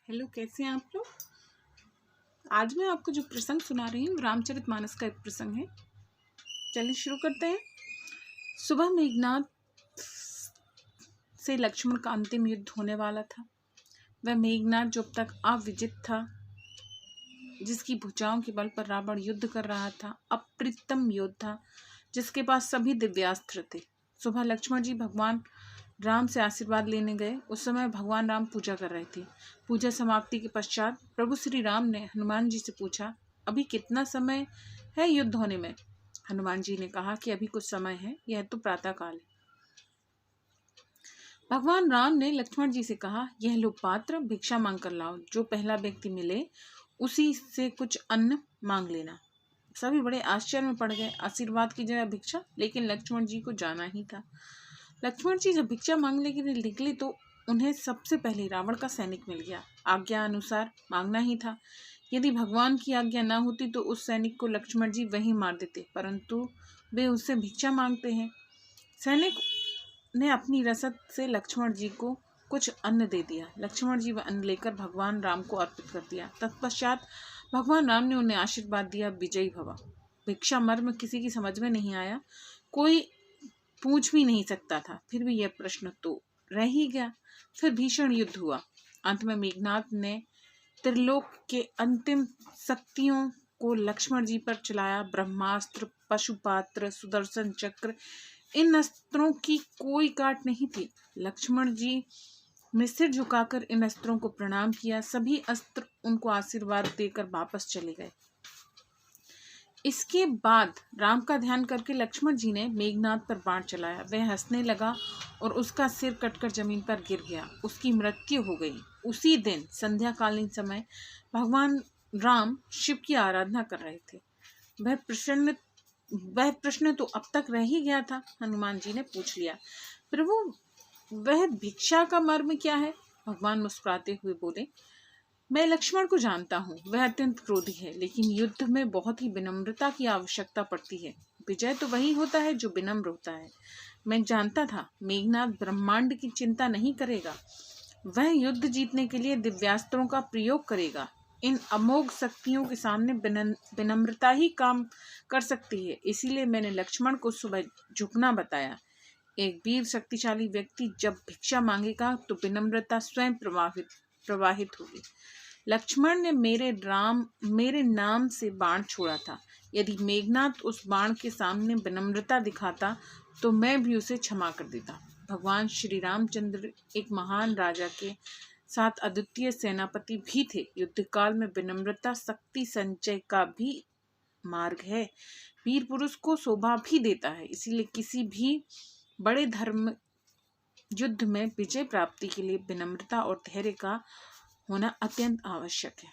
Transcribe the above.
Hello, कैसे हैं आप लोग। आज मैं आपको जो प्रसंग सुना रही हूँ रामचरितमानस का एक प्रसंग है। चलिए शुरू करते हैं। सुबह मेघनाथ से लक्ष्मण का अंतिम युद्ध होने वाला था। वह मेघनाथ जो अब तक अविजित था, जिसकी भुजाओं के बल पर रावण युद्ध कर रहा था, अप्रतिम योद्धा जिसके पास सभी दिव्यास्त्र थे। सुबह लक्ष्मण जी भगवान राम से आशीर्वाद लेने गए। उस समय भगवान राम पूजा कर रहे थे। पूजा समाप्ति के पश्चात प्रभु श्री राम ने हनुमान जी से पूछा, अभी कितना समय है युद्ध होने में। हनुमान जी ने कहा कि अभी कुछ समय है, यह तो प्रातः काल है। भगवान राम ने लक्ष्मण जी से कहा, यह लो पात्र, भिक्षा मांग कर लाओ। जो पहला व्यक्ति मिले उसी से कुछ अन्न मांग लेना। सभी बड़े आश्चर्य में पड़ गए। आशीर्वाद की जगह भिक्षा, लेकिन लक्ष्मण जी को जाना ही था। लक्ष्मण जी जब भिक्षा मांगने के लिए निकले तो उन्हें सबसे पहले रावण का सैनिक मिल गया। आज्ञा अनुसार मांगना ही था। यदि भगवान की आज्ञा न होती तो उस सैनिक को लक्ष्मण जी वहीं मार देते, परंतु वे उससे भिक्षा मांगते हैं। सैनिक ने अपनी रसद से लक्ष्मण जी को कुछ अन्न दे दिया। लक्ष्मण जी वह अन्न लेकर भगवान राम को अर्पित कर दिया। तत्पश्चात भगवान राम ने उन्हें आशीर्वाद दिया, विजयी भव। भिक्षा मर्म किसी की समझ में नहीं आया, कोई पूछ भी नहीं सकता था। फिर भी यह प्रश्न तो रह ही गया। फिर भीषण युद्ध हुआ। अंत में मेघनाथ ने त्रिलोक के अंतिम शक्तियों को लक्ष्मण जी पर चलाया। ब्रह्मास्त्र, पशुपात्र, सुदर्शन चक्र, इन अस्त्रों की कोई काट नहीं थी। लक्ष्मण जी ने सिर झुकाकर इन अस्त्रों को प्रणाम किया। सभी अस्त्र उनको आशीर्वाद देकर वापस चले गए। इसके बाद राम का ध्यान करके लक्ष्मण जी ने मेघनाथ पर बाण चलाया। वह हंसने लगा और उसका सिर कटकर जमीन पर गिर गया। उसकी मृत्यु हो गई। उसी दिन संध्याकालीन समय भगवान राम शिव की आराधना कर रहे थे। वह प्रश्न तो अब तक रह ही गया था। हनुमान जी ने पूछ लिया, प्रभु वह भिक्षा का मर्म क्या है। भगवान मुस्कुराते हुए बोले, मैं लक्ष्मण को जानता हूँ। वह अत्यंत क्रोधी है, लेकिन युद्ध में बहुत ही विनम्रता की आवश्यकता पड़ती है। विजय तो वही होता है जो विनम्र होता है। मैं जानता था मेघनाथ ब्रह्मांड की चिंता नहीं करेगा। वह युद्ध जीतने के लिए दिव्यास्त्रों का प्रयोग करेगा। इन अमोघ शक्तियों के सामने विनम्रता ही काम कर सकती है। इसीलिए मैंने लक्ष्मण को सुबह झुकना बताया। एक वीर शक्तिशाली व्यक्ति जब भिक्षा मांगेगा तो विनम्रता स्वयं प्रवाहित होगी। लक्ष्मण ने मेरे नाम से बाण छोड़ा था। यदि मेघनाथ उस बाण के सामने विनम्रता दिखाता तो मैं भी उसे क्षमा कर देता। भगवान श्री रामचंद्र एक महान राजा के साथ अद्वितीय सेनापति भी थे। युद्ध काल में विनम्रता शक्ति संचय का भी मार्ग है। वीर पुरुष को शोभा भी देता है। इसीलिए किसी भी बड़े धर्म युद्ध में विजय प्राप्ति के लिए विनम्रता और धैर्य का होना अत्यंत आवश्यक है।